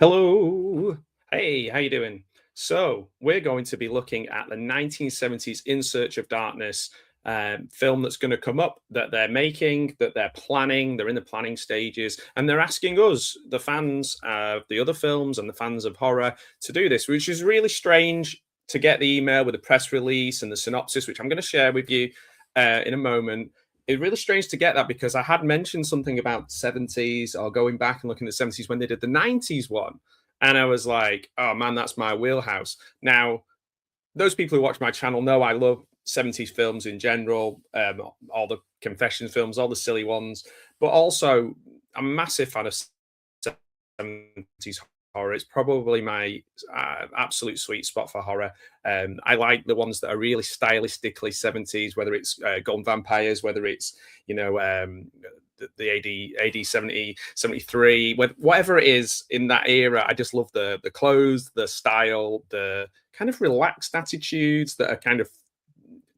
Hello. Hey, how you doing? So we're going to be looking at the 1970s In Search of Darkness film that's going to come up that they're making, that they're planning. They're in the planning stages, and they're asking us, the fans of the other films and the fans of horror, to do this, which is really strange to get the email with the press release and the synopsis, which I'm going to share with you in a moment. It's really strange to get that because I had mentioned something about 70s or going back and looking at the 70s when they did the 90s one. And I was like, oh man, that's my wheelhouse. Now, those people who watch my channel know I love 70s films in general, all the confession films, all the silly ones, but also I'm a massive fan of 70s horror. It's probably my absolute sweet spot for horror. I like the ones that are really stylistically 70s, whether it's Golden Vampires, whether it's, the AD 70, 73, whatever it is in that era. I just love the clothes, the style, the kind of relaxed attitudes that are kind of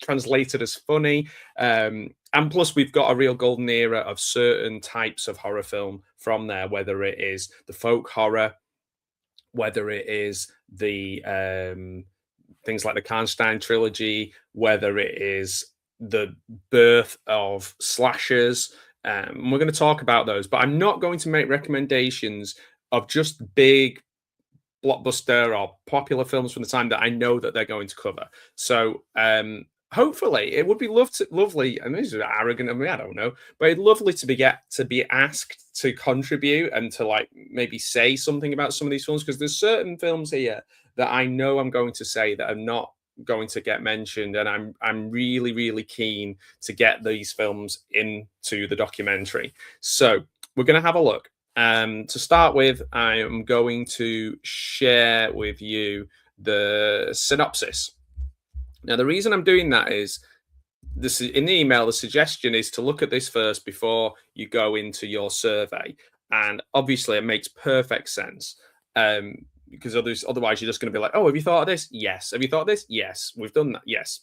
translated as funny. And plus, we've got a real golden era of certain types of horror film from there, whether it is the folk horror, whether it is the things like the Karnstein trilogy, whether it is the birth of slashers. We're going to talk about those, but I'm not going to make recommendations of just big blockbuster or popular films from the time that I know that they're going to cover. So hopefully it would be lovely, and this is arrogant of me, I don't know, but it's lovely to be asked to contribute and to like maybe say something about some of these films, because there's certain films here that I know I'm going to say that are not going to get mentioned, and I'm really, really keen to get these films into the documentary. So we're going to have a look. To start with, I am going to share with you the synopsis. Now, the reason I'm doing that is this in the email. The suggestion is to look at this first before you go into your survey, and obviously, it makes perfect sense. Because otherwise, you're just going to be like, "Oh, have you thought of this? Yes. Have you thought of this? Yes. We've done that. Yes."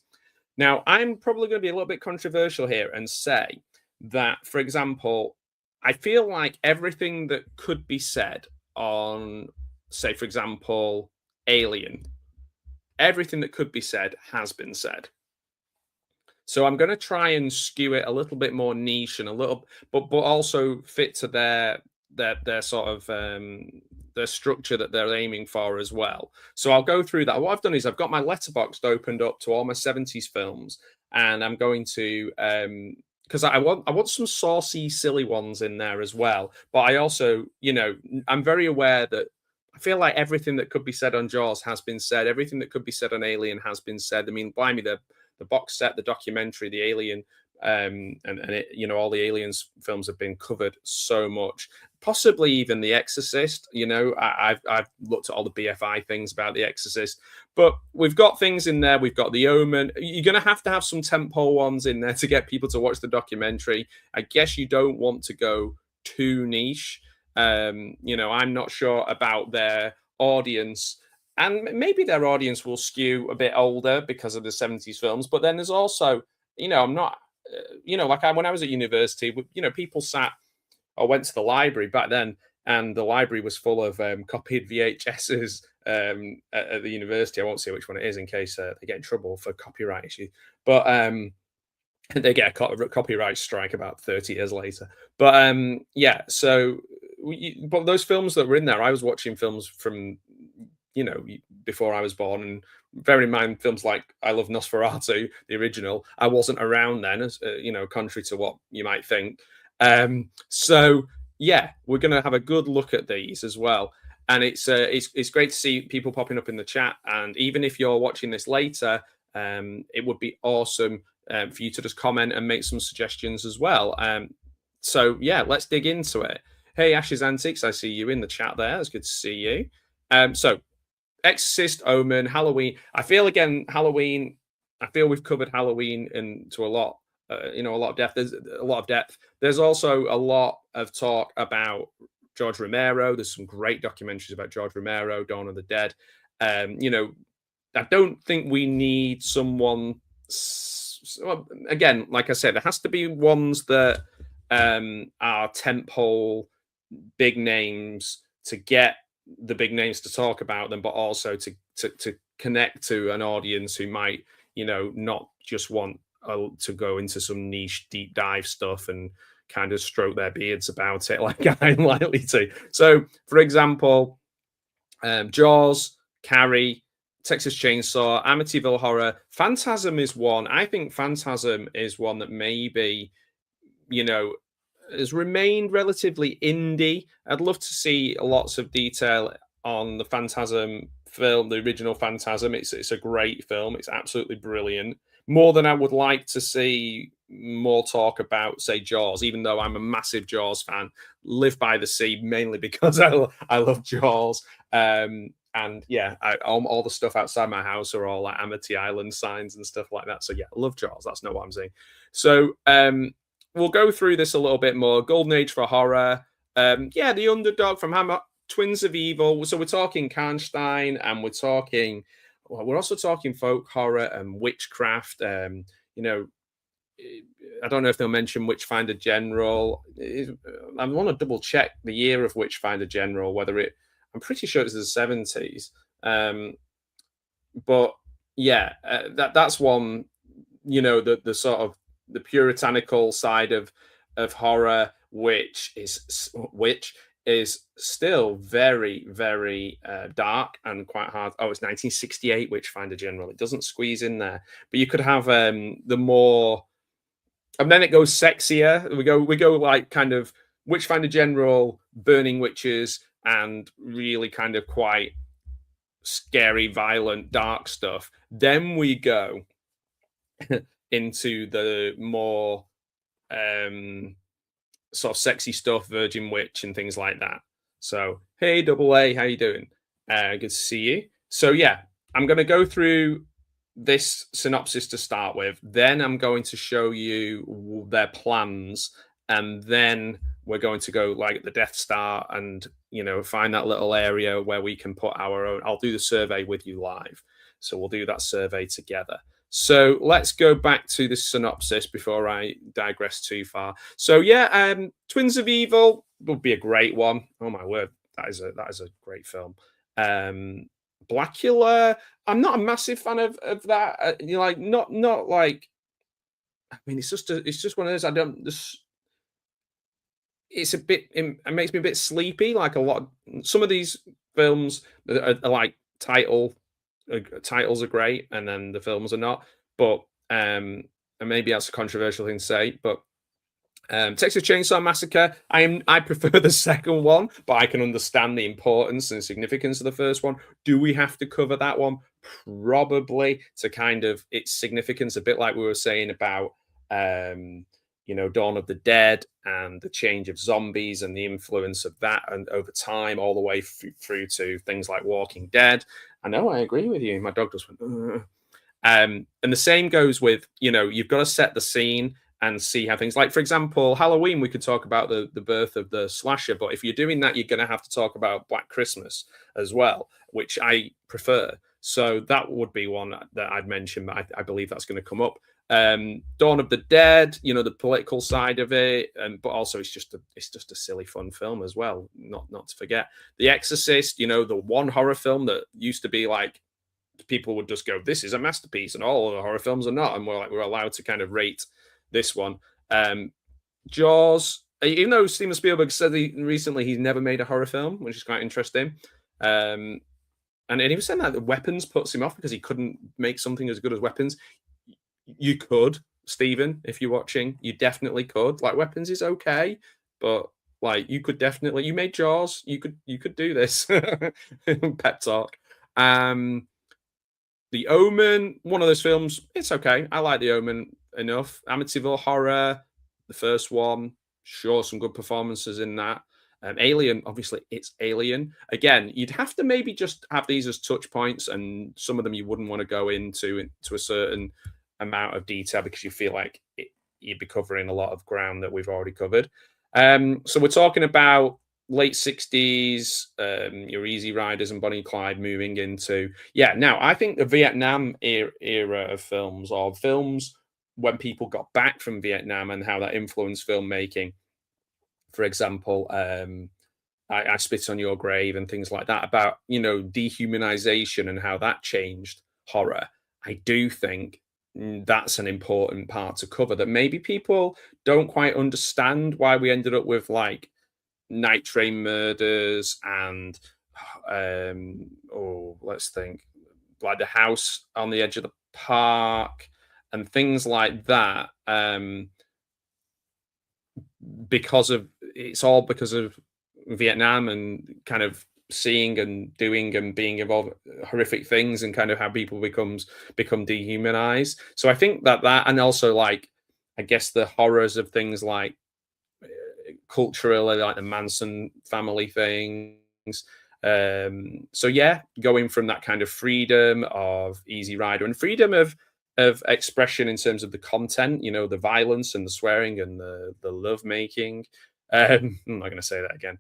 Now, I'm probably going to be a little bit controversial here and say that, for example, I feel like everything that could be said on, say, for example, Alien, everything that could be said has been said. So I'm going to try and skew it a little bit more niche and a little, but also fit to their sort of their structure that they're aiming for as well. So I'll go through that. What I've done is I've got my letterboxd opened up to all my 70s films, and I'm going to because I want some saucy, silly ones in there as well. But I also, I'm very aware that I feel like everything that could be said on Jaws has been said. Everything that could be said on Alien has been said. I mean, blimey, the box set, the documentary, the Alien, and it, all the Aliens films have been covered so much. Possibly even The Exorcist. I've looked at all the BFI things about The Exorcist, but we've got things in there. We've got The Omen. You're going to have some tentpole ones in there to get people to watch the documentary. I guess you don't want to go too niche. I'm not sure about their audience, and maybe their audience will skew a bit older because of the 70s films. But then there's also, I'm not, when I was at university, people sat or went to the library back then, and the library was full of copied VHSs at the university. I won't say which one it is in case they get in trouble for copyright issue, but they get a copyright strike about 30 years later. But so but those films that were in there, I was watching films from before I was born, and bear in mind films like I Love Nosferatu, the original. I wasn't around then, as contrary to what you might think. So yeah, we're going to have a good look at these as well, and it's great to see people popping up in the chat. And even if you're watching this later, it would be awesome for you to just comment and make some suggestions as well. So yeah, let's dig into it. Hey, Ash's Antics, I see you in the chat there. It's good to see you. So Exorcist, Omen, Halloween. I feel Halloween. I feel we've covered Halloween into a lot, a lot of depth. There's a lot of depth. There's also a lot of talk about George Romero. There's some great documentaries about George Romero, Dawn of the Dead. I don't think we need someone. Again, like I said, there has to be ones that are tentpole, big names to get the big names to talk about them, but also to connect to an audience who might, not just want to go into some niche deep dive stuff and kind of stroke their beards about it like I'm likely to. So, for example, Jaws, Carrie, Texas Chainsaw, Amityville Horror, Phantasm is one. I think Phantasm is one that maybe, you know, has remained relatively indie. I'd love to see lots of detail on the Phantasm film, the original Phantasm. It's a great film. It's absolutely brilliant. More than I would like to see more talk about, say, Jaws, even though I'm a massive Jaws fan. Live by the Sea mainly because I love Jaws. And yeah, all the stuff outside my house are all like Amity Island signs and stuff like that. So yeah, I love Jaws. That's not what I'm saying. So we'll go through this a little bit more. Golden Age for horror. Yeah, The Underdog from Hammer, Twins of Evil. So we're talking Karnstein, and we're also talking folk horror and witchcraft. You know, I don't know if they'll mention Witchfinder General. I want to double check the year of Witchfinder General, I'm pretty sure it's the 70s. But yeah, that's one, the sort of the puritanical side of horror, which is still very, very dark and quite hard. Oh, it's 1968 Witchfinder General. It doesn't squeeze in there, but you could have the more, and then it goes sexier. We go like kind of Witchfinder General, Burning Witches, and really kind of quite scary, violent, dark stuff. Then we go into the more sort of sexy stuff, Virgin Witch and things like that. So, hey, Double A, how you doing? Good to see you. So yeah, I'm going to go through this synopsis to start with. Then I'm going to show you their plans, and then we're going to go like the Death Star and find that little area where we can put our own. I'll do the survey with you live, so we'll do that survey together. So let's go back to the synopsis before I digress too far. So yeah, Twins of Evil would be a great one. Oh my word, that is a great film. Blackula, I'm not a massive fan of that. Not like. I mean, it's just one of those. I don't. It's a bit. It makes me a bit sleepy. Like a lot. Some of these films are like titles are great, and then the films are not. But and maybe that's a controversial thing to say, but Texas Chainsaw Massacre, I prefer the second one, but I can understand the importance and significance of the first one. Do we have to cover that one? Probably, to kind of its significance, a bit like we were saying about Dawn of the Dead and the change of zombies and the influence of that, and over time, all the way through to things like Walking Dead. I know, I agree with you. My dog just went. Ugh. And the same goes with, you've got to set the scene and see how things, like, for example, Halloween, we could talk about the birth of the slasher, but if you're doing that, you're going to have to talk about Black Christmas as well, which I prefer. So that would be one that I'd mention, but I believe that's going to come up. Dawn of the Dead, the political side of it, but also it's just a silly, fun film as well. Not to forget The Exorcist, the one horror film that used to be like, people would just go, this is a masterpiece, and all of the horror films are not, and we're allowed to kind of rate this one. Jaws, even though Steven Spielberg said recently he's never made a horror film, which is quite interesting. And he was saying that Weapons puts him off because he couldn't make something as good as Weapons. You could, Steven, if you're watching, you definitely could. Like, Weapons is okay, but like you made Jaws, you could do this. Pep talk. The Omen, one of those films, it's okay. I like The Omen enough. Amityville Horror, the first one, sure, some good performances in that. Alien, obviously, it's Alien. Again, you'd have to maybe just have these as touch points, and some of them you wouldn't want to go into a certain amount of detail because you feel like you'd be covering a lot of ground that we've already covered. So we're talking about late 60s, your Easy Riders and Bonnie and Clyde moving into. Yeah, now I think the Vietnam era of films, or films when people got back from Vietnam and how that influenced filmmaking. For example, I Spit on Your Grave and things like that, about, dehumanization and how that changed horror. I do think that's an important part to cover, that maybe people don't quite understand why we ended up with like Night Train murders and let's think, like the house on the edge of the park and things like that. Because of It's all because of Vietnam and kind of seeing and doing and being involved horrific things, and kind of how people become dehumanized. So I think that and also, like, I guess the horrors of things like culturally, like the Manson family things. So yeah, going from that kind of freedom of Easy Rider and freedom of expression in terms of the content, the violence and the swearing and the love making. I'm not going to say that again.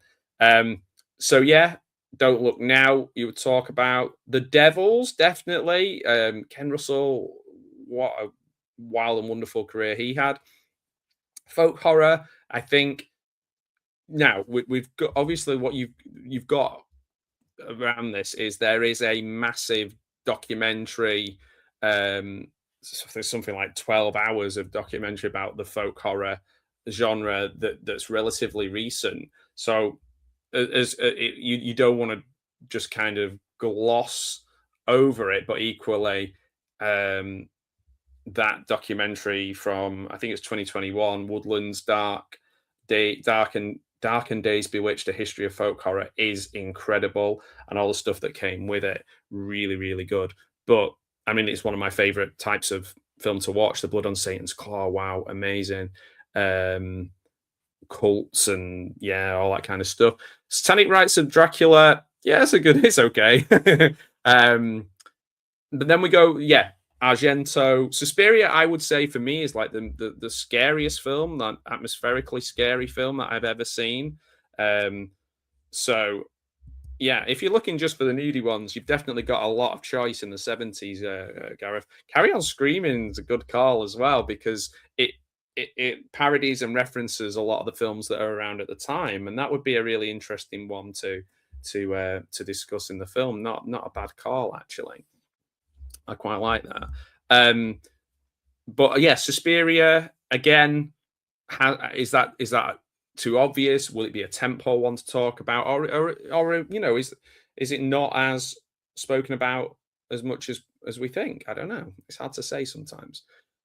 So yeah, Don't Look Now. You would talk about The Devils, definitely. Ken Russell, what a wild and wonderful career he had. Folk horror, I think. Now we've got, obviously, what you've got around this is there is a massive documentary. So there's something like 12 hours of documentary about the folk horror genre that's relatively recent. So you don't want to just kind of gloss over it, but equally, that documentary from, I think it's 2021, Woodlands Dark and Days Bewitched: A History of Folk Horror, is incredible, and all the stuff that came with it, really, really good. But I mean, it's one of my favorite types of film to watch. The Blood on Satan's Claw, wow, amazing. Cults and yeah, all that kind of stuff. Satanic Rites of Dracula, yeah, it's okay. But then we go, yeah, Argento. Suspiria, I would say, for me, is like the scariest film, that atmospherically scary film that I've ever seen. So yeah, if you're looking just for the nudie ones, you've definitely got a lot of choice in the 70s, Gareth. Carry On Screaming is a good call as well, because it parodies and references a lot of the films that are around at the time, and that would be a really interesting one to discuss in the film. Not a bad call, actually. I quite like that. But yeah, Suspiria again. Is that too obvious? Will it be a tentpole one to talk about, or is it not as spoken about as much as we think? I don't know. It's hard to say sometimes.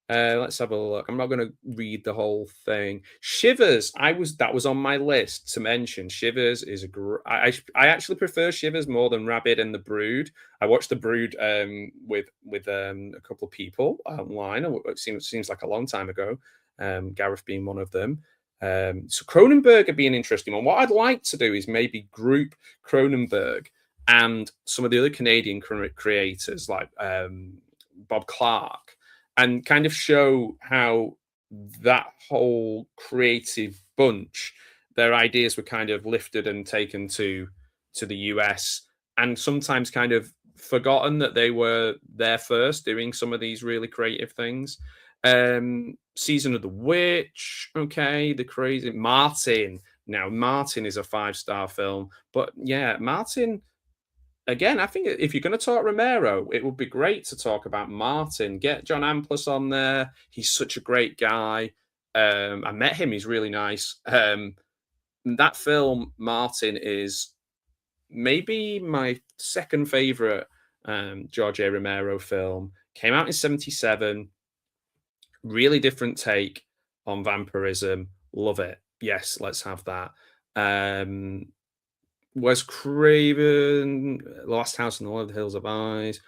Let's have a look. I'm not going to read the whole thing. Shivers. That was on my list to mention. Shivers is I actually prefer Shivers more than Rabid and The Brood. I watched The Brood with a couple of people online. It seems like a long time ago. Gareth being one of them. So Cronenberg would be an interesting one. What I'd like to do is maybe group Cronenberg and some of the other Canadian creators like Bob Clark, and kind of show how that whole creative bunch, their ideas were kind of lifted and taken to the US, and sometimes kind of forgotten that they were there first doing some of these really creative things. Season of the Witch, okay, the crazy Martin. Now, Martin is a 5-star film, but yeah, Martin, again, I think if you're going to talk Romero, it would be great to talk about Martin. Get John Amplas on there. He's such a great guy. I met him. He's really nice. That film, Martin, is maybe my second favorite George A. Romero film. Came out in 1977. Really different take on vampirism. Love it. Yes, let's have that. Wes Craven, Last House on the Hills of Eyes,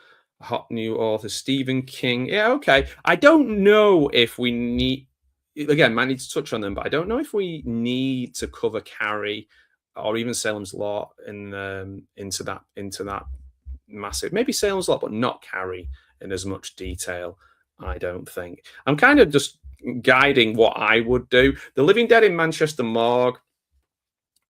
hot new author Stephen King. Yeah, okay. I don't know if we need, again, might need to touch on them, but I don't know if we need to cover Carrie or even Salem's Lot into that massive. Maybe Salem's Lot, but not Carrie in as much detail. I don't think. I'm kind of just guiding what I would do. The Living Dead in Manchester Morgue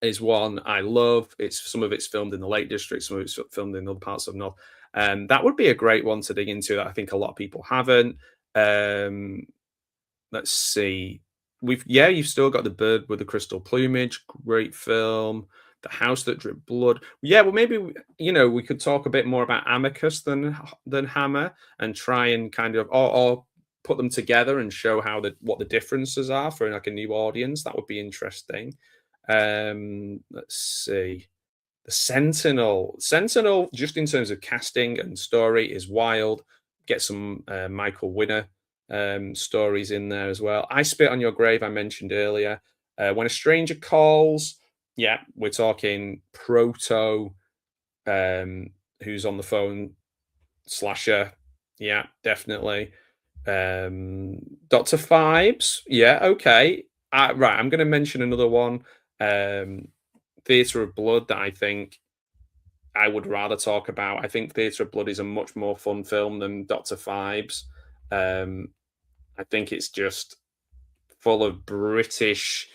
is one I love. Some of it's filmed in the Lake District, some of it's filmed in other parts of North. That would be a great one to dig into that I think a lot of people haven't. Let's see. You've still got The Bird with the Crystal Plumage, great film. The House That Dripped Blood. Yeah, well, maybe we could talk a bit more about Amicus than Hammer, and try and kind of or put them together and show what the differences are for like a new audience. That would be interesting. Let's see. The Sentinel, just in terms of casting and story, is wild. Get some Michael Winner stories in there as well. I Spit on Your Grave, I mentioned earlier. When a Stranger Calls, yeah, we're talking proto who's on the phone slasher. Yeah, definitely. Dr. Phibes, yeah, okay. Right, I'm going to mention another one. Theatre of Blood that I think I would rather talk about. I think Theatre of Blood is a much more fun film than Dr. Phibes. I think it's just full of British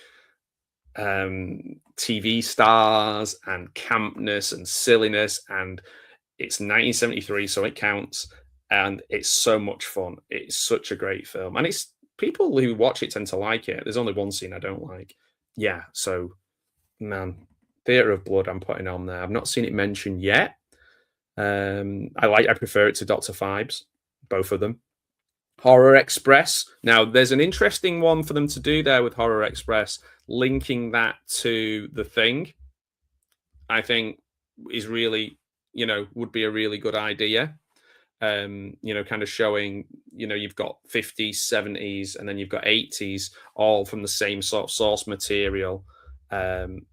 TV stars and campness and silliness, and it's 1973, so it counts, and it's so much fun. It's such a great film, and it's people who watch it tend to like it. There's only one scene I don't like. Yeah, so man, Theatre of Blood I'm putting on there. I've not seen it mentioned yet. I prefer it to Dr. Phibes, both of them. Horror Express. Now, there's an interesting one for them to do there with Horror Express, linking that to The Thing. I think is really, would be a really good idea. Kind of showing, you've got 50s, 70s, and then you've got 80s, all from the same sort of source material,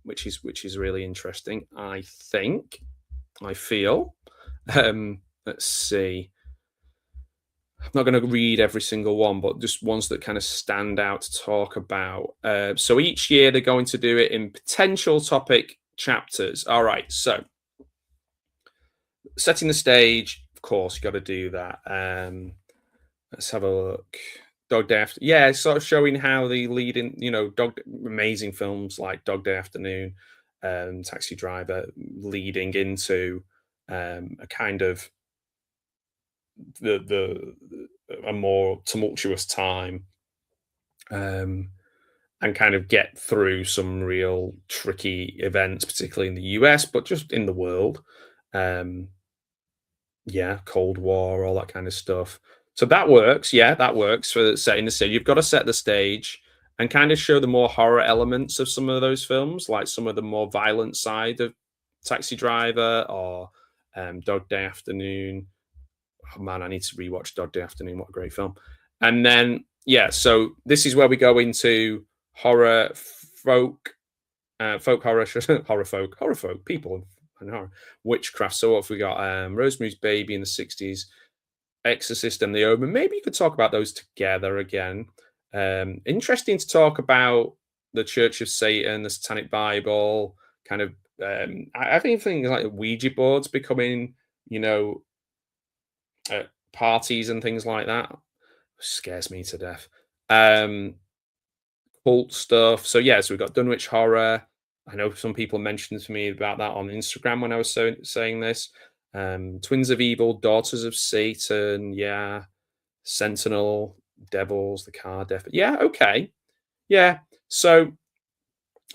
which is really interesting. I feel. Let's see. I'm not going to read every single one, but just ones that kind of stand out to talk about. So each year they're going to do it in potential topic chapters. All right, so setting the stage, of course, you got to do that. Let's have a look. Dog Day Afternoon. Yeah, sort of showing how the leading, amazing films like Dog Day Afternoon, Taxi Driver, leading into a kind of a more tumultuous time, and kind of get through some real tricky events, particularly in the US, but just in the world. Yeah, Cold War, all that kind of stuff. So that works. Yeah, that works for setting the stage. You've got to set the stage and kind of show the more horror elements of some of those films, like some of the more violent side of Taxi Driver or Dog Day Afternoon. Oh man, I need to rewatch Dog Day Afternoon. What a great film. And then, yeah, so this is where we go into horror folk horror, horror folk, people and horror, witchcraft. So what have we got? Rosemary's Baby in the 60s, Exorcist and The Omen. Maybe you could talk about those together again. Interesting to talk about the Church of Satan, the Satanic Bible, kind of. I think things like Ouija boards becoming, parties and things like that scares me to death. Cult stuff. So yeah, so we've got Dunwich Horror. I know some people mentioned to me about that on Instagram when I was saying this. Twins of Evil, Daughters of Satan, yeah. Sentinel, Devils, The Car Death. Yeah, okay. Yeah. So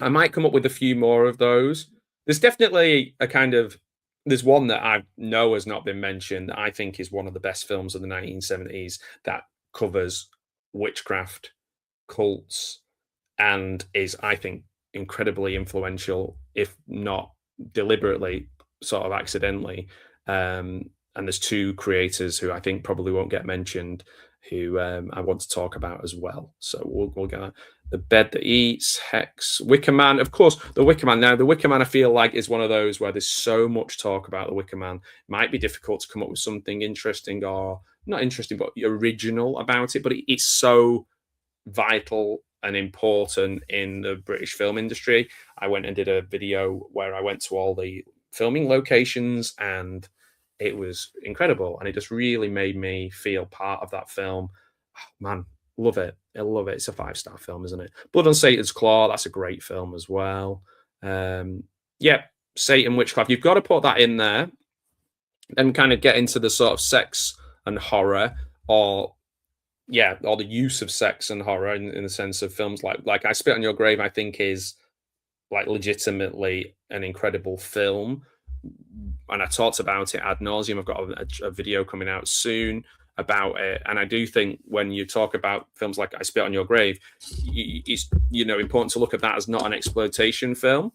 I might come up with a few more of those. There's definitely there's one that I know has not been mentioned that I think is one of the best films of the 1970s that covers witchcraft, cults, and is, I think, incredibly influential, if not deliberately, sort of accidentally. And there's two creators who I think probably won't get mentioned, who I want to talk about as well. So we'll get The Bed That Eats, Hex, Wicker Man. Of course, The Wicker Man. Now, The Wicker Man, I feel like, is one of those where there's so much talk about The Wicker Man. It might be difficult to come up with something interesting, or not interesting, but original about it. But it's so vital and important in the British film industry. I went and did a video where I went to all the filming locations, and it was incredible. And it just really made me feel part of that film. Oh, man, love it. I love it. It's a 5-star film, isn't it? Blood on Satan's Claw, that's a great film as well. Yeah, Satan, Witchcraft. You've got to put that in there and kind of get into the sort of sex and horror, or the use of sex and horror in the sense of films like I Spit on Your Grave, I think is like legitimately an incredible film. And I talked about it ad nauseum. I've got a video coming out soon about it. And I do think when you talk about films like I Spit on Your Grave, it's important to look at that as not an exploitation film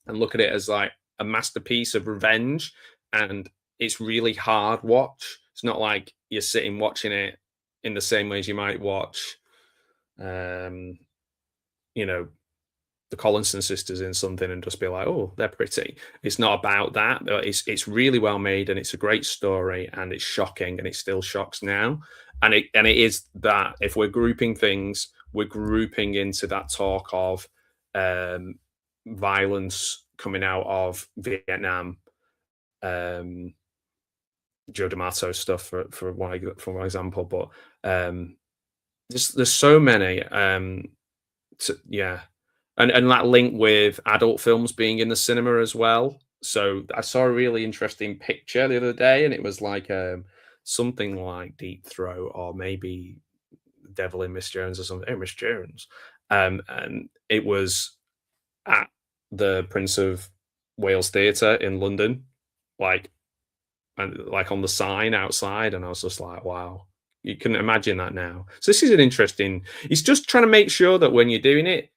and look at it as like a masterpiece of revenge. And it's really hard watch. It's not like you're sitting watching it in the same way as you might watch, you know, the Collinson sisters in something and just be like, oh, they're pretty. It's not about that. It's really well made and it's a great story and it's shocking and it still shocks now. And it is that if we're grouping things, we're grouping into that talk of violence coming out of Vietnam, Joe D'Amato stuff for one example, but there's so many. Yeah, and that link with adult films being in the cinema as well. So I saw a really interesting picture the other day, and it was like something like Deep Throat or maybe Devil in Miss Jones or something. Oh, Miss Jones, and it was at the Prince of Wales Theatre in London, like and like on the sign outside, and I was just like, wow, you can imagine that now. So this is an interesting. It's just trying to make sure that when you're doing it,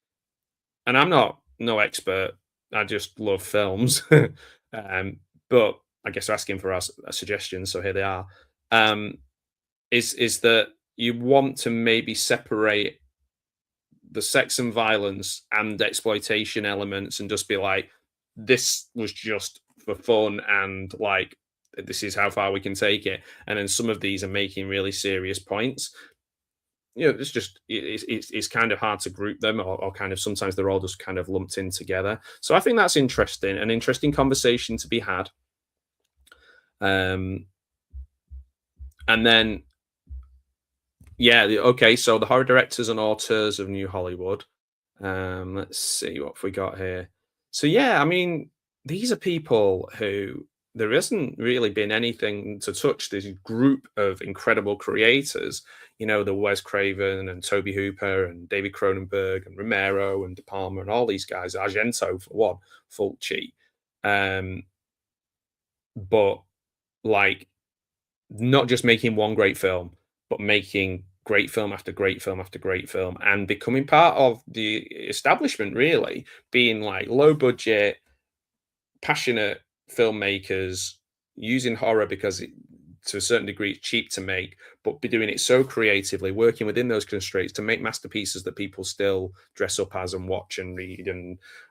and I'm not no expert, I just love films, but I guess asking for our suggestions, so here they are. Um, is that you want to maybe separate the sex and violence and exploitation elements and just be like, this was just for fun and like this is how far we can take it. And then some of these are making really serious points. It's just it's kind of hard to group them, or kind of sometimes they're all just kind of lumped in together. So I think that's interesting, an interesting conversation to be had. And then okay, so the horror directors and auteurs of New Hollywood. Let's see what we got here. So yeah, I mean, these are people who there hasn't really been anything to touch this group of incredible creators. The Wes Craven and Toby Hooper and David Cronenberg and Romero and De Palma and all these guys, Argento for one, Fulci. But like not just making one great film, but making great film after great film after great film and becoming part of the establishment, really being like low budget, passionate filmmakers using horror because to a certain degree it's cheap to make, but be doing it so creatively, working within those constraints to make masterpieces that people still dress up as and watch and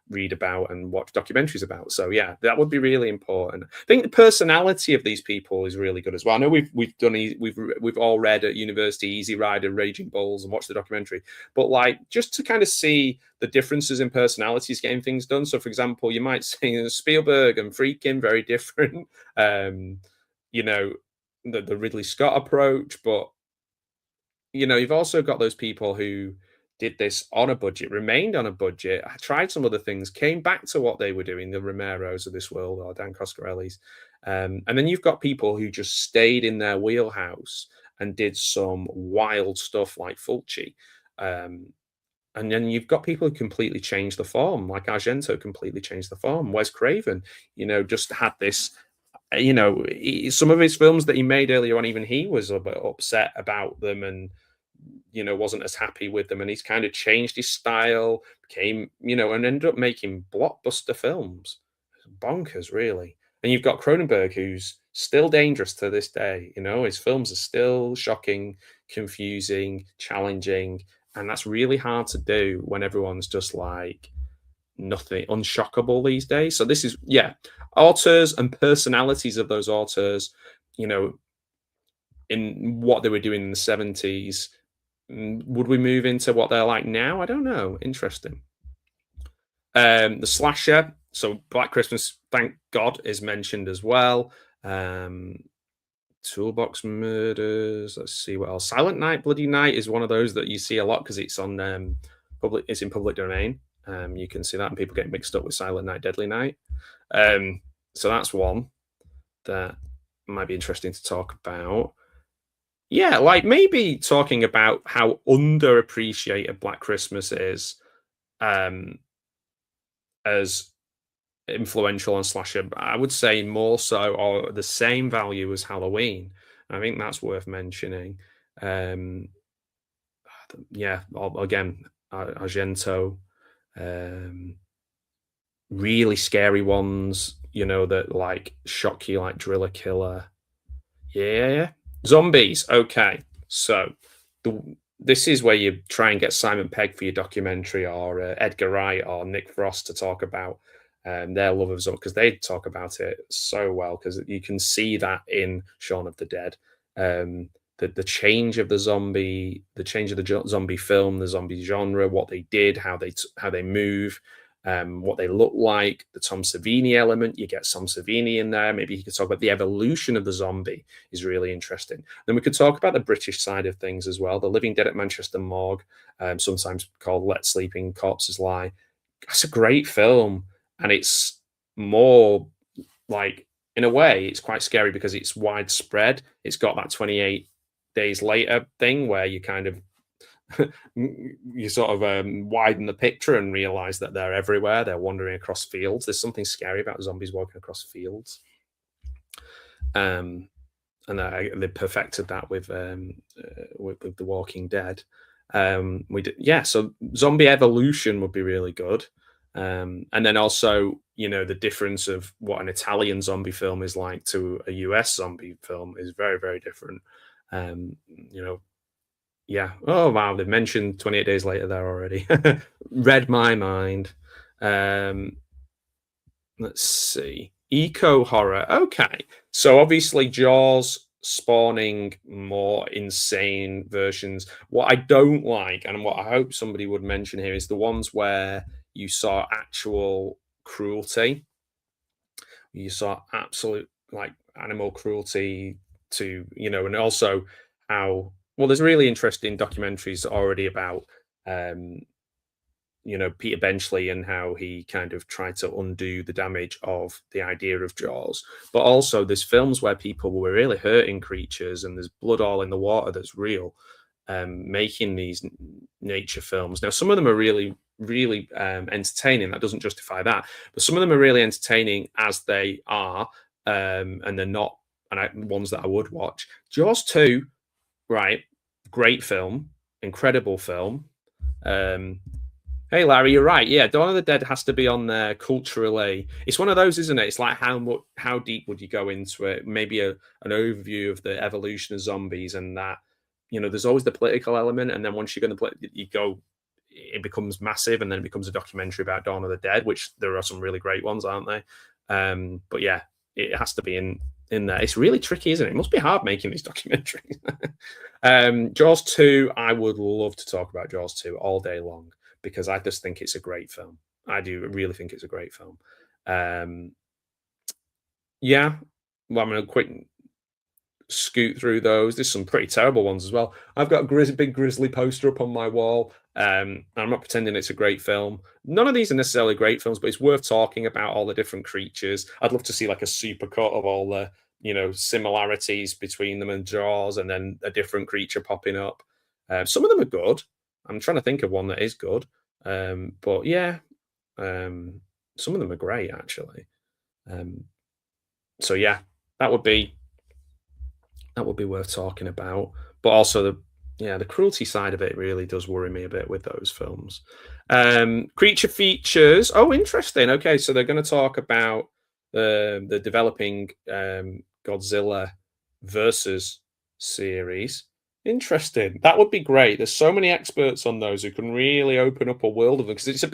read about and watch documentaries about. So yeah, that would be really important. I think the personality of these people is really good as well. I know we've all read at university Easy Rider, Raging Bulls, and watched the documentary, but like just to kind of see the differences in personalities getting things done. So for example, you might say Spielberg and Friedkin, very different. The Ridley Scott approach, but you've also got those people who did this on a budget, remained on a budget, tried some other things, came back to what they were doing, the Romeros of this world or Dan Coscarelli's. And then you've got people who just stayed in their wheelhouse and did some wild stuff like Fulci. And then you've got people who completely changed the form, like Argento completely changed the form. Wes Craven, just had this, some of his films that he made earlier on, even he was a bit upset about them and, wasn't as happy with them. And he's kind of changed his style, became, and ended up making blockbuster films. Bonkers, really. And you've got Cronenberg, who's still dangerous to this day. His films are still shocking, confusing, challenging. And that's really hard to do when everyone's just like nothing, unshockable these days. So this is, auteurs and personalities of those auteurs, in what they were doing in the 70s. Would we move into what they're like now? I don't know. Interesting. The slasher, so Black Christmas, thank God, is mentioned as well. Toolbox Murders. Let's see what else. Silent Night, Bloody Night is one of those that you see a lot because it's on public. It's in public domain. You can see that, and people get mixed up with Silent Night, Deadly Night. So that's one that might be interesting to talk about. Yeah, like maybe talking about how underappreciated Black Christmas is. as influential on slasher. I would say more so or the same value as Halloween. I think that's worth mentioning. Um, yeah, again, Argento, um, really scary ones, that like shock you, like Driller Killer. Yeah, zombies. Okay, so this is where you try and get Simon Pegg for your documentary, or Edgar Wright, or Nick Frost to talk about their love of zombies, because they talk about it so well. Because you can see that in Shaun of the Dead, the change of the zombie, the change of the zombie film, the zombie genre, what they did, how they move, what they look like, the Tom Savini element. You get Tom Savini in there. Maybe you could talk about the evolution of the zombie is really interesting. Then we could talk about the British side of things as well. The Living Dead at Manchester Morgue, sometimes called Let Sleeping Corpses Lie. That's a great film, and it's more like, in a way, it's quite scary because it's widespread. It's got that 28 days later thing where you kind of you sort of widen the picture and realize that they're everywhere. They're wandering across fields. There's something scary about zombies walking across fields. And they perfected that with The Walking Dead. So zombie evolution would be really good. And then also, the difference of what an Italian zombie film is like to a US zombie film is very, very different. Yeah. Oh, wow. They've mentioned 28 Days Later there already. Read my mind. Let's see. Eco horror. Okay. So obviously Jaws spawning more insane versions. What I don't like, and what I hope somebody would mention here, is the ones where you saw actual cruelty. You saw absolute like animal cruelty to, and also how, well, there's really interesting documentaries already about Peter Benchley and how he kind of tried to undo the damage of the idea of Jaws. But also there's films where people were really hurting creatures and there's blood all in the water that's real, making these nature films. Now, some of them are really, really entertaining. That doesn't justify that. But some of them are really entertaining as they are, and they're not ones that I would watch. Jaws 2, right, great film, incredible film. Hey Larry, you're right. Yeah, Dawn of the Dead has to be on there culturally. It's one of those, isn't it? It's like how deep would you go into it? Maybe an overview of the evolution of zombies, and that, there's always the political element, and then once you're going to it becomes massive, and then it becomes a documentary about Dawn of the Dead, which there are some really great ones, aren't they? But yeah, it has to be in there. It's really tricky, isn't it? It must be hard making these documentaries. Jaws 2, I would love to talk about Jaws 2 all day long, because I just think it's a great film. I do really think it's a great film. Yeah, well, I'm going to quick scoot through those. There's some pretty terrible ones as well. I've got a big grizzly poster up on my wall. I'm not pretending it's a great film. None of these are necessarily great films, but it's worth talking about all the different creatures. I'd love to see like a supercut of all the similarities between them and Jaws, and then a different creature popping up. Some of them are good. I'm trying to think of one that is good. But yeah, some of them are great actually. So yeah, that would be worth talking about. But also the cruelty side of it really does worry me a bit with those films. Creature features. Oh, interesting. Okay, so they're going to talk about the developing Godzilla versus series. Interesting. That would be great. There's so many experts on those who can really open up a world of them, because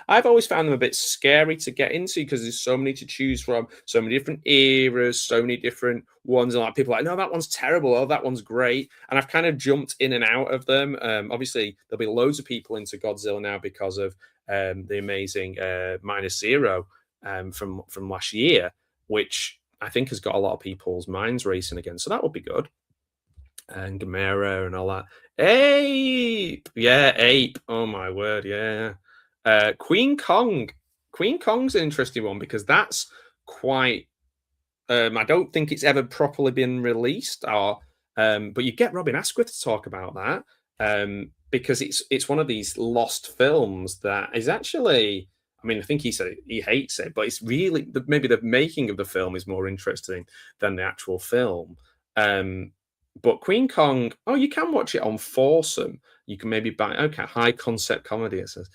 I've always found them a bit scary to get into, because there's so many to choose from, so many different eras, so many different ones, and like people are like, no, that one's terrible, oh, that one's great, and I've kind of jumped in and out of them. Obviously there'll be loads of people into Godzilla now because of the amazing Minus Zero from last year, which I think has got a lot of people's minds racing again, so that would be good. And Gamera and all that. Ape! Yeah, Ape. Oh my word, yeah. Queen Kong. Queen Kong's an interesting one, because that's quite I don't think it's ever properly been released, or but you get Robin Asquith to talk about that, because it's one of these lost films that is actually I mean, I think he said he hates it, but it's really maybe the making of the film is more interesting than the actual film. Um, but Queen Kong, oh, you can watch it on Foursome. You can maybe buy okay, high concept comedy. It says,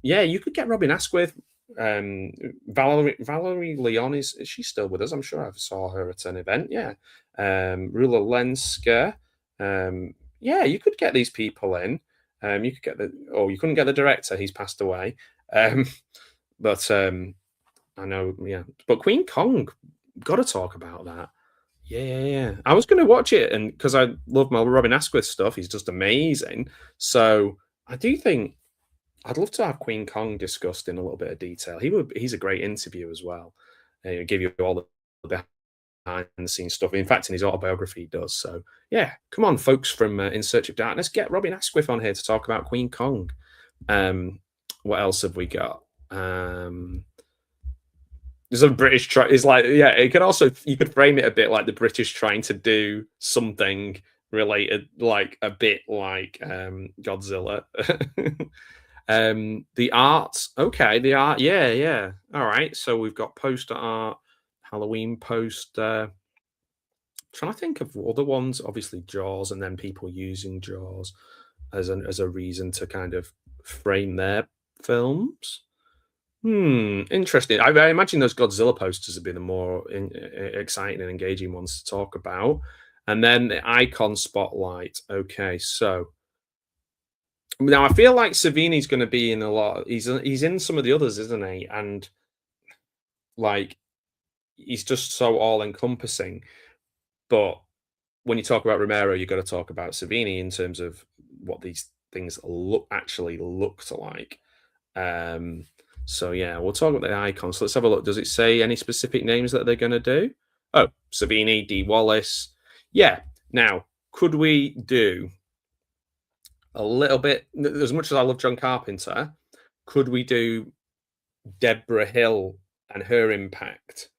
yeah, you could get Robin Asquith, um, Valerie Leon is she still with us? I'm sure I saw her at an event. Yeah, Rula Lenska. Yeah, you could get these people in. You could get you couldn't get the director. He's passed away. Um, but I know, yeah. But Queen Kong, got to talk about that. Yeah, yeah, yeah. I was going to watch it, and because I love my Robin Asquith stuff, he's just amazing. So I do think I'd love to have Queen Kong discussed in a little bit of detail. He's a great interview as well. He'll give you all the behind the scenes stuff. In fact, in his autobiography, he does. So yeah, come on, folks from In Search of Darkness, get Robin Asquith on here to talk about Queen Kong. What else have we got? There's a British try. It's like, yeah, it could also, you could frame it a bit like the British trying to do something related, like a bit like Godzilla. The art, okay, the art, yeah, yeah. All right, so we've got poster art, Halloween poster. Trying to think of other ones, obviously Jaws, and then people using Jaws as a reason to kind of frame their films. Interesting. I imagine those Godzilla posters would be the more exciting and engaging ones to talk about. And then the icon spotlight. Okay, so now I feel like Savini's going to be in a lot. He's in some of the others, isn't he? And like he's just so all encompassing. But when you talk about Romero, you've got to talk about Savini in terms of what these things actually looked like. So yeah, we'll talk about the icons. So let's have a look. Does it say any specific names that they're going to do? Oh, Savini, D. Wallace. Yeah. Now, could we do a little bit? As much as I love John Carpenter, could we do Deborah Hill and her impact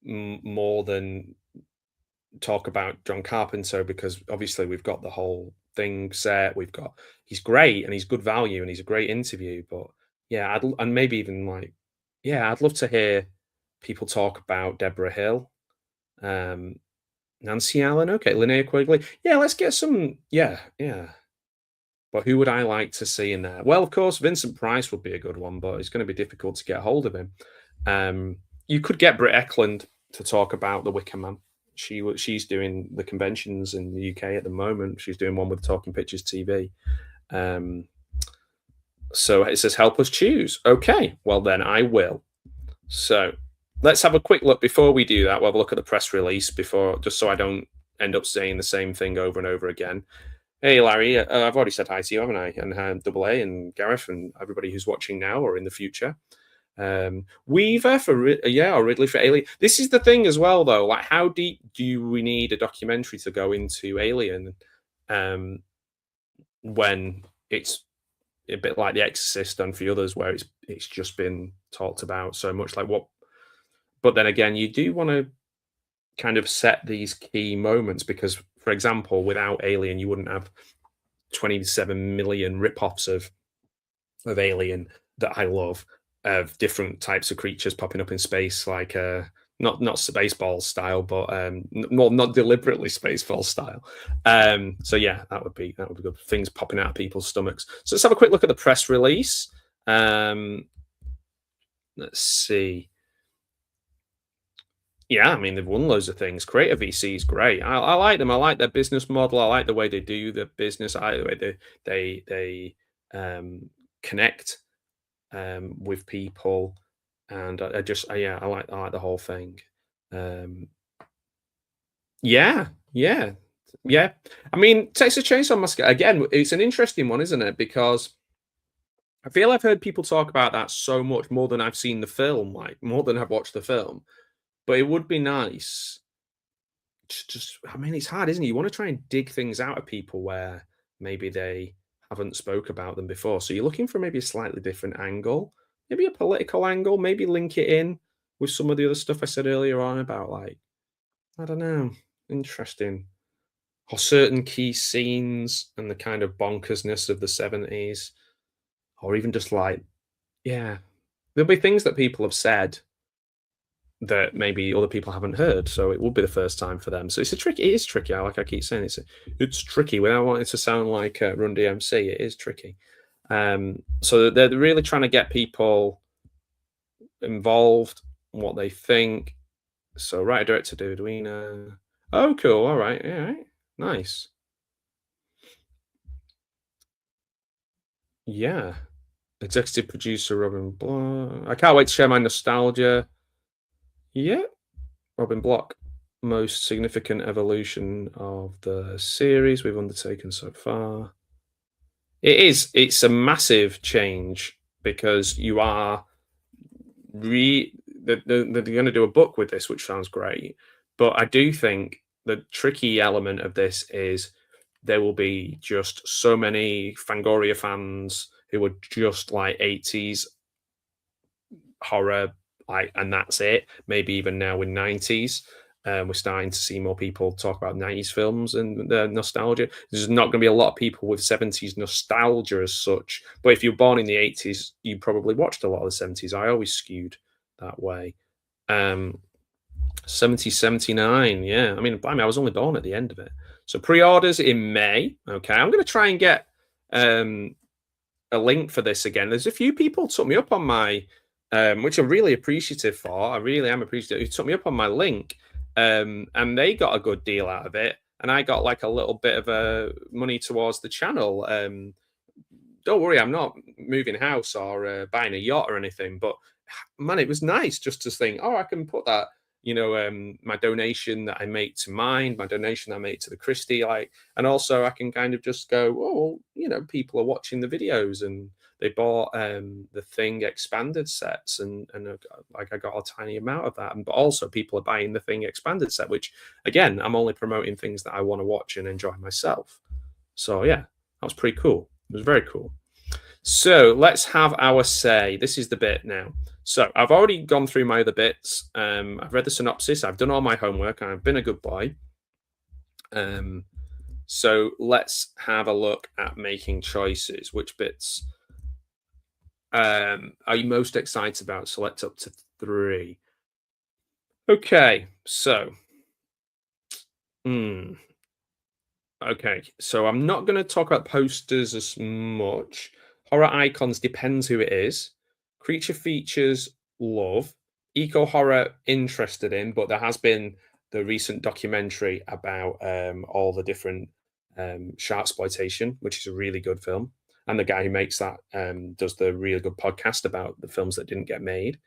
more than talk about John Carpenter? Because obviously we've got the whole thing set. He's great and he's good value and he's a great interview, but yeah, and maybe even like, yeah, I'd love to hear people talk about Deborah Hill, um, Nancy Allen, okay, Linnea Quigley. Yeah, let's get some. Yeah, yeah. But who would I like to see in there? Well, of course, Vincent Price would be a good one, but it's going to be difficult to get hold of him. You could get Britt Eklund to talk about The Wicker Man. She's doing the conventions in the UK at the moment. She's doing one with Talking Pictures TV. So it says, help us choose. Okay, well then I will. So let's have a quick look before we do that. We'll have a look at the press release before, just so I don't end up saying the same thing over and over again. Hey, Larry, I've already said hi to you, haven't I? And Double A and Gareth and everybody who's watching now or in the future. Weaver for or Ridley for Alien. This is the thing as well, though. Like, how deep do we need a documentary to go into Alien? When it's a bit like The Exorcist and for others, where it's just been talked about so much. Like what? But then again, you do want to kind of set these key moments because, for example, without Alien, you wouldn't have 27 million rip-offs of Alien that I love, of different types of creatures popping up in space, like not Spaceballs style, but not deliberately Spaceball style. So yeah, that would be good. Things popping out of people's stomachs. So let's have a quick look at the press release. Let's see. Yeah, I mean, they've won loads of things. CreatorVC is great. I like them. I like their business model. I like the way they do the business. I like the way they connect with people, and I like the whole thing. Yeah, yeah, yeah. I mean, Texas Chainsaw Massacre again. It's an interesting one, isn't it? Because I feel I've heard people talk about that so much more than I've seen the film, like more than I've watched the film. But it would be nice. Just, I mean, it's hard, isn't it? You want to try and dig things out of people where maybe they haven't spoke about them before. So you're looking for maybe a slightly different angle, maybe a political angle, maybe link it in with some of the other stuff I said earlier on about, like, I don't know, interesting. Or certain key scenes and the kind of bonkersness of the 70s. Or even just like, yeah. there'll be things that people have said that maybe other people haven't heard, so it will be the first time for them. So it is tricky. Like I keep saying, it's tricky. Without wanting to sound like Run DMC, it is tricky. So they're really trying to get people involved in what they think. So writer director do we know? Oh, cool. All right. All right. Nice. Yeah. Executive producer Robin Block. I can't wait to share my nostalgia. Yeah. Robin Block. Most significant evolution of the series we've undertaken so far. It is. It's a massive change because you are they're going to do a book with this, which sounds great. But I do think the tricky element of this is there will be just so many Fangoria fans who are just like 80s horror, like, and that's it. Maybe even now in 90s. We're starting to see more people talk about 90s films and the nostalgia. There's not going to be a lot of people with 70s nostalgia as such. But if you're born in the 80s, you probably watched a lot of the 70s. I always skewed that way. 70, 79. Yeah. I was only born at the end of it. So pre-orders in May. Okay. I'm going to try and get a link for this again. There's a few people took me up on my, which I'm really appreciative for. I really am appreciative. Who took me up on my link. And they got a good deal out of it, and I got like a little bit of money towards the channel. Don't worry, I'm not moving house or buying a yacht or anything, but man, it was nice just to think, oh, I can put that, my donation that I make to mine, my donation I make to the Christie, and also I can kind of just go, oh, people are watching the videos and they bought the Thing expanded sets, and I got a tiny amount of that, but also people are buying the Thing expanded set, which again, I'm only promoting things that I want to watch and enjoy myself. So yeah, that was pretty cool. It was very cool. So let's have our say. This is the bit now. So I've already gone through my other bits. I've read the synopsis. I've done all my homework. I've been a good boy. So let's have a look at making choices. Which bits are you most excited about? Select up to 3. Okay, so okay, so I'm not going to talk about posters as much. Horror icons depends who it is. Creature features, love. Eco horror, interested in, but there has been the recent documentary about all the different shark exploitation, which is a really good film. And the guy who makes that does the really good podcast about the films that didn't get made.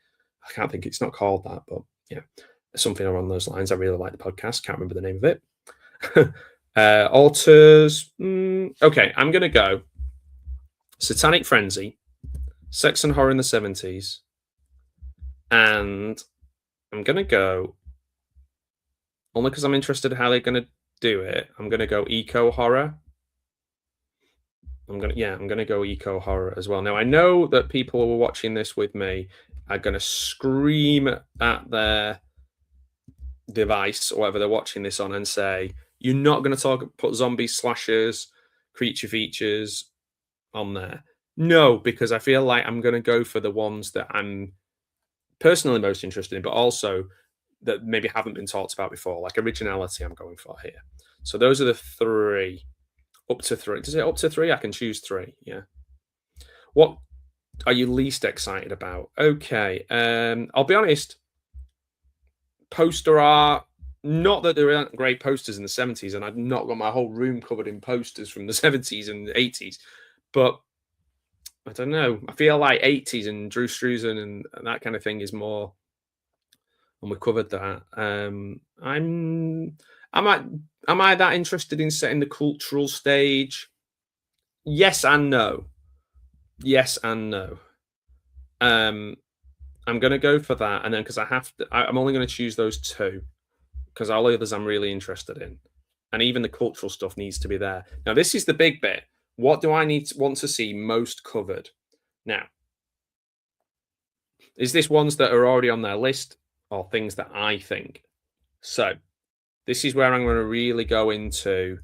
I can't think, it's not called that, but yeah, something along those lines. I really like the podcast. Can't remember the name of it. Alters. Okay, I'm going to go Satanic Frenzy, Sex and Horror in the 70s, and I'm going to go, only because I'm interested in how they're going to do it, I'm going to go eco horror. I'm going to go eco horror as well. Now, I know that people who are watching this with me are going to scream at their device or whatever they're watching this on and say, you're not going to put zombie slashers, creature features on there. No, because I feel like I'm going to go for the ones that I'm personally most interested in, but also that maybe haven't been talked about before, like originality I'm going for here. So those are the 3. Up to 3. Does it up to 3? I can choose 3. Yeah. What are you least excited about? Okay. I'll be honest. Poster art. Not that there aren't great posters in the 70s, and I've not got my whole room covered in posters from the 70s and 80s, but I don't know. I feel like 80s and Drew Struzan and that kind of thing is more, and we covered that. Am I that interested in setting the cultural stage? Yes and no. Yes and no. I'm going to go for that, and then because I'm only going to choose those 2 because all the others I'm really interested in, and even the cultural stuff needs to be there. Now, this is the big bit. What do I want to see most covered? Now, is this ones that are already on their list or things that I think? So this is where I'm going to really go into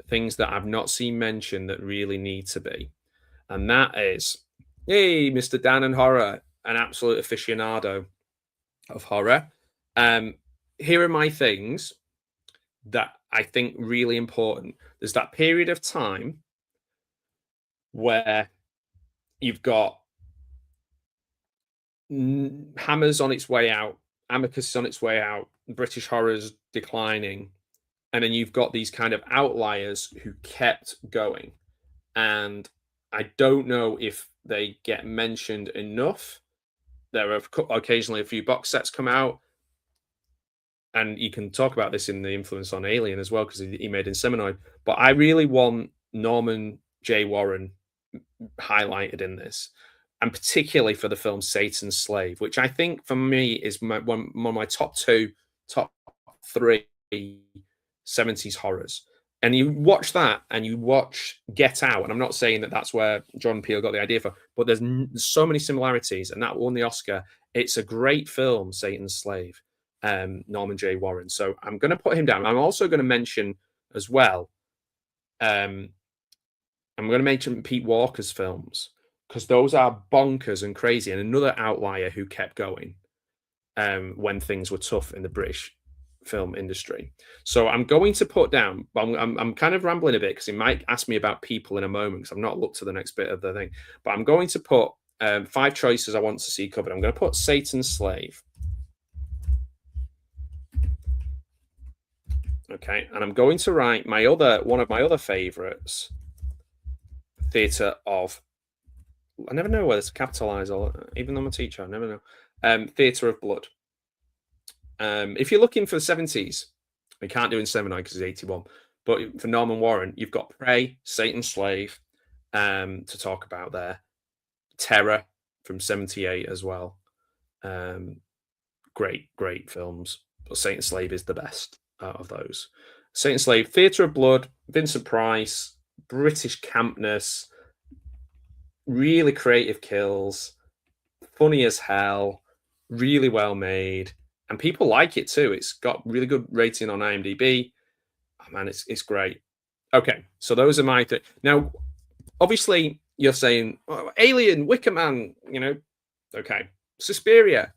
things that I've not seen mentioned that really need to be. And that is, hey, Mr. Dan and Horror. an absolute aficionado of horror. Here are my things that I think really important. There's that period of time where you've got Hammer's on its way out, Amicus is on its way out, British horror's declining, and then you've got these kind of outliers who kept going. And I don't know if they get mentioned enough. There are occasionally a few box sets come out, and you can talk about this in the influence on Alien as well, because he made Inseminoid. But I really want Norman J. Warren highlighted in this, and particularly for the film Satan's Slave, which I think for me is one of my top three 70s horrors. And you watch that and you watch Get Out, and I'm not saying that that's where Jordan Peele got the idea for, but there's so many similarities, and that won the Oscar. It's a great film, Satan's Slave, Norman J. Warren. So I'm going to put him down. I'm also going to mention as well, I'm going to mention Pete Walker's films, because those are bonkers and crazy, and another outlier who kept going when things were tough in the British film industry. So I'm going to put down, I'm kind of rambling a bit because he might ask me about people in a moment, because I've not looked to the next bit of the thing, but I'm going to put 5 choices I want to see covered. I'm going to put Satan's Slave. Okay, and I'm going to write one of my other favorites, Theatre of, I never know whether to capitalize or, even though I'm a teacher, I never know. Theatre of Blood. If you're looking for the 70s, we can't do Inseminoid because it's 81. But for Norman Warren, you've got Prey, Satan's Slave to talk about there. Terror from 78 as well. Great films. But Satan's Slave is the best out of those. Satan's Slave, Theatre of Blood, Vincent Price, British campness, really creative kills, funny as hell, really well made. And people like it too. It's got really good rating on IMDb. Oh, man, it's great. Okay, so those are my things. Now, obviously, you're saying, oh, Alien, Wicker Man, okay, Suspiria.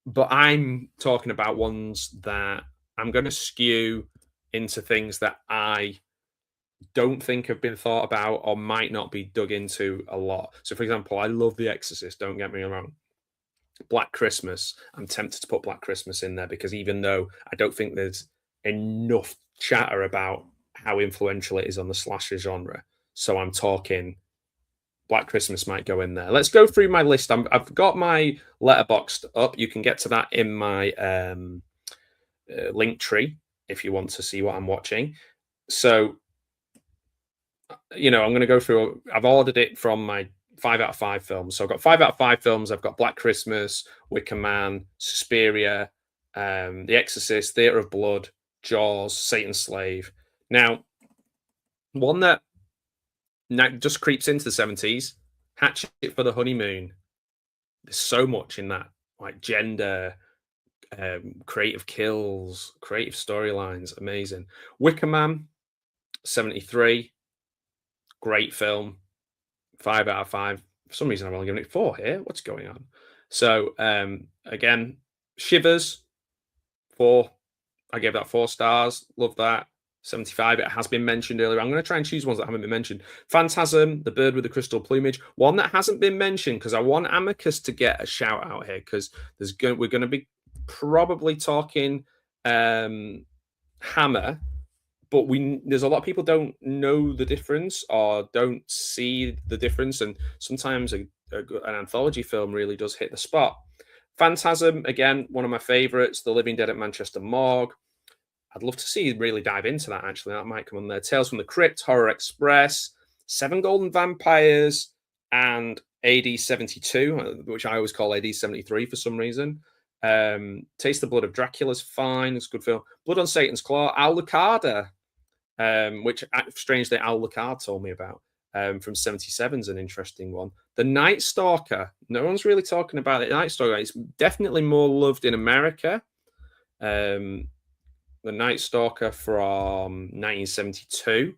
But I'm talking about ones that I'm going to skew into things that I don't think have been thought about or might not be dug into a lot. So, for example, I love The Exorcist, don't get me wrong. Black Christmas, I'm tempted to put Black Christmas in there, because even though I don't think there's enough chatter about how influential it is on the slasher genre, so I'm talking Black Christmas might go in there. Let's go through my list. I've got my Letterboxd up. You can get to that in my link tree if you want to see what I'm watching. So, I'm going to go through, I've ordered it from my 5 out of 5 films. So I've got 5 out of 5 films. I've got Black Christmas, Wicker Man, Suspiria, The Exorcist, Theatre of Blood, Jaws, Satan's Slave. Now, one that just creeps into the 70s, Hatchet for the Honeymoon. There's so much in that, like gender, creative kills, creative storylines, amazing. Wicker Man, 73, great film. 5 out of 5. For some reason, I've only given it 4 here. What's going on? So, again, Shivers, 4. I gave that 4 stars. Love that. 75. It has been mentioned earlier. I'm going to try and choose ones that haven't been mentioned. Phantasm, The Bird with the Crystal Plumage. One that hasn't been mentioned, because I want Amicus to get a shout out here, because we're going to be probably talking Hammer. But there's a lot of people don't know the difference or don't see the difference, and sometimes an anthology film really does hit the spot. Phantasm, again, one of my favorites. The Living Dead at Manchester Morgue. I'd love to see really dive into that, actually. That might come on there. Tales from the Crypt, Horror Express, 7 Golden Vampires, and AD 72, which I always call AD 73 for some reason. Taste the Blood of Dracula's fine. It's a good film. Blood on Satan's Claw, Alucarda, which strangely Al Lacard told me about, from 77 is an interesting one. The Night Stalker, no one's really talking about it. Night Stalker, it's definitely more loved in America. The Night Stalker from 1972.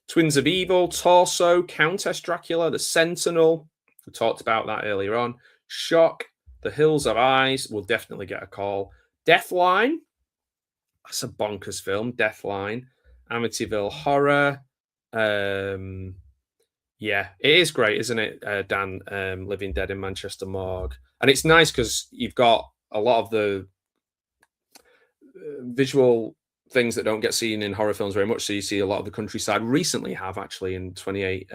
Twins of Evil, Torso, Countess Dracula, The Sentinel. We talked about that earlier on. Shock, The Hills Have Eyes will definitely get a call. Deathline, that's a bonkers film. Deathline, Amityville Horror. Yeah, it is great, isn't it, Dan? Living Dead in Manchester Morgue, and it's nice because you've got a lot of the visual things that don't get seen in horror films very much. So you see a lot of the countryside. Recently, have actually in 28,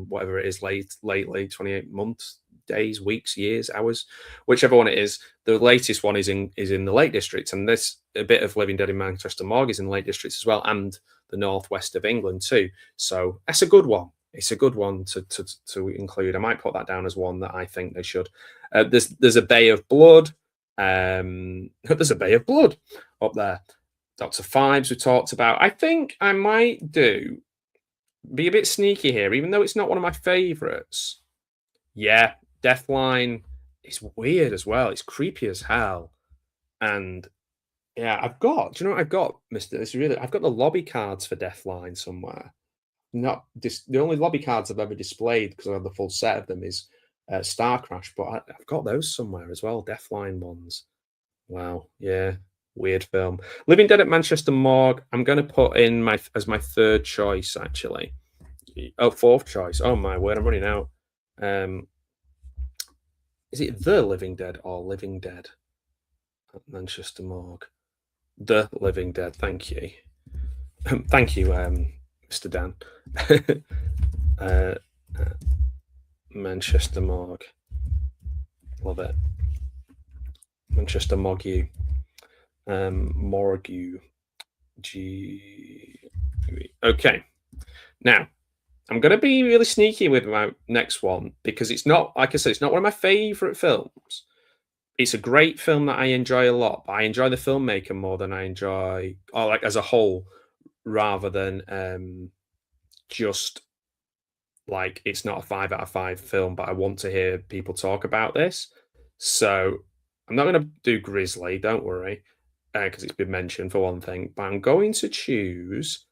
whatever it is, lately 28 months, days, weeks, years, hours, whichever one it is. The latest one is in the Lake District, and this a bit of Living Dead in Manchester Morgue is in the Lake District as well, and the northwest of England too. So that's a good one. It's a good one to include. I might put that down as one that I think they should. There's a Bay of Blood. There's a Bay of Blood up there. Dr. Phibes we talked about. I think I might be a bit sneaky here, even though it's not one of my favourites. Yeah, Deathline is weird as well. It's creepy as hell. And yeah, do you know what I've got, Mr. I've got the lobby cards for Deathline somewhere. The only lobby cards I've ever displayed, because I have the full set of them, is Star Crash, but I've got those somewhere as well, Deathline ones. Wow, yeah, weird film. Living Dead at Manchester Morgue, I'm going to put in as my third choice, actually. Oh, fourth choice. Oh my word, I'm running out. Is it The Living Dead or Living Dead at Manchester Morgue? The Living Dead, thank you. Thank you, Mr. Dan. Manchester Morgue. Love it. Manchester Morgue. Morgue. Okay. Now, I'm going to be really sneaky with my next one because it's not, like I said, it's not one of my favorite films. It's a great film that I enjoy a lot, but I enjoy the filmmaker more than I enjoy, or like as a whole, rather than just like it's not a 5 out of 5 film, but I want to hear people talk about this. So I'm not going to do Grizzly, don't worry, because it's been mentioned for one thing, but I'm going to choose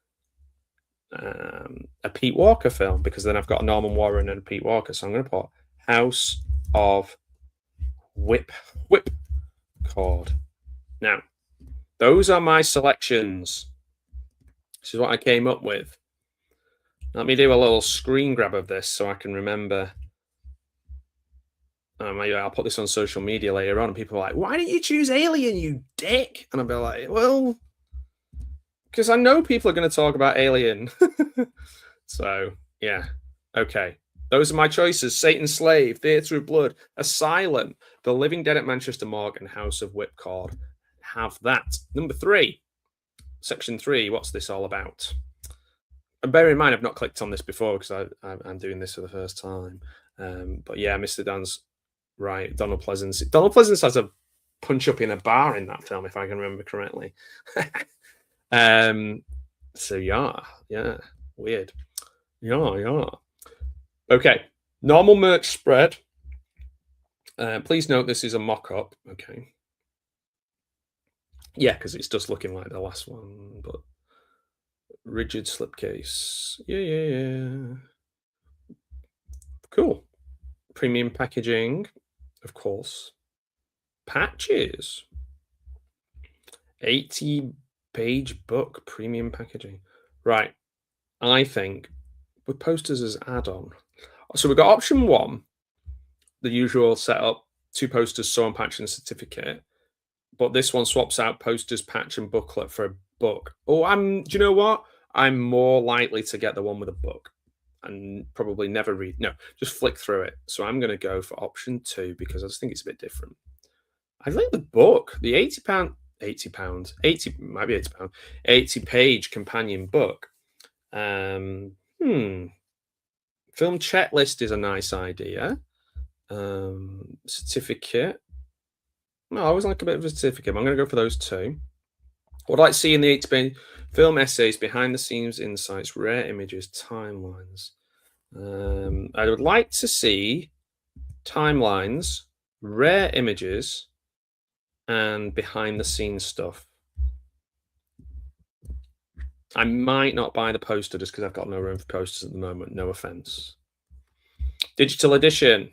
a Pete Walker film, because then I've got a Norman Warren and a Pete Walker. So I'm going to put House of Whipcord. Now, those are my selections. This is what I came up with. Let me do a little screen grab of this so I can remember. Maybe I'll put this on social media later on, and people are like, why didn't you choose Alien, you dick? And I'll be like, well, because I know people are going to talk about Alien. So, yeah. Okay. Those are my choices. Satan's Slave, Theatre of Blood, Asylum, The Living Dead at Manchester Morgue, and House of Whipcord. Have that. Number 3. Section 3. What's this all about? And bear in mind, I've not clicked on this before because I'm doing this for the first time. But yeah, Mr. Dan's right. Donald Pleasance. Donald Pleasance has a punch up in a bar in that film, if I can remember correctly. So yeah, weird. Yeah. Okay, normal merch spread. Please note this is a mock-up. Okay. Yeah, because it's just looking like the last one, but rigid slipcase. Yeah. Cool. Premium packaging, of course. Patches. 80-page book, premium packaging. Right. I think with posters as add-on. So we've got option 1, the usual setup, 2 posters, sewn patch, and certificate. But this one swaps out posters, patch, and booklet for a book. Oh, do you know what? I'm more likely to get the one with a book and probably never read. No, just flick through it. So I'm going to go for option 2 because I just think it's a bit different. I think the book, the £80, might be £80, 80-page companion book. Film checklist is a nice idea. Certificate. No, I always like a bit of a certificate. I'm going to go for those 2. What I'd like to see in the 80-page film essays, behind the scenes insights, rare images, timelines. I would like to see timelines, rare images, and behind the scenes stuff. I might not buy the poster just because I've got no room for posters at the moment. No offense. Digital edition.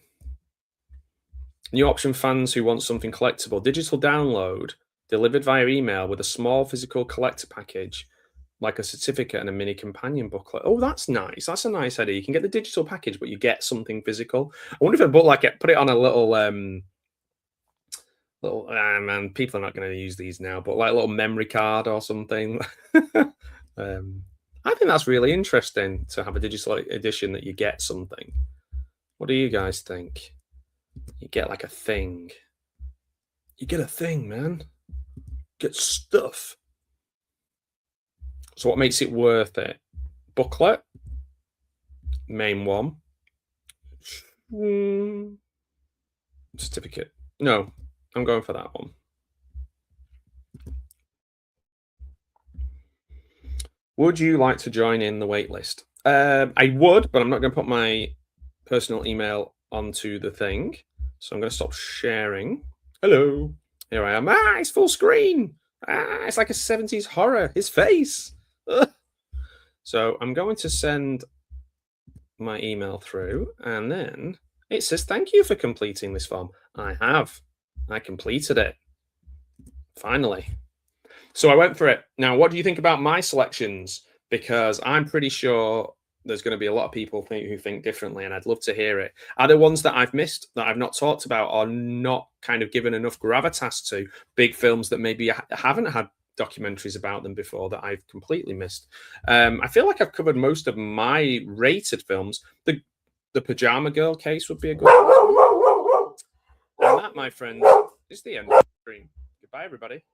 New option: fans who want something collectible. Digital download delivered via email with a small physical collector package, like a certificate and a mini companion booklet. Oh, that's nice. That's a nice idea. You can get the digital package, but you get something physical. I wonder if I put it on a little man, people are not going to use these now, but like a little memory card or something. I think that's really interesting to have a digital edition that you get something. What do you guys think? You get like a thing. You get a thing, man. Get stuff. So what makes it worth it? Booklet, main one. Certificate. No, I'm going for that one. Would you like to join in the waitlist? I would, but I'm not going to put my personal email onto the thing. So I'm going to stop sharing. Hello. Here I am. Ah, it's full screen. Ah, it's like a 70s horror. His face. Ugh. So I'm going to send my email through, and then it says, thank you for completing this form. I have. I completed it. Finally. So I went for it. Now, what do you think about my selections? Because I'm pretty sure there's going to be a lot of people who think differently, and I'd love to hear it. Are there ones that I've missed, that I've not talked about, or not kind of given enough gravitas to? Big films that maybe haven't had documentaries about them before that I've completely missed. I feel like I've covered most of my rated films. The Pajama Girl case would be a good one. And that, my friend, is the end of the stream. Goodbye, everybody.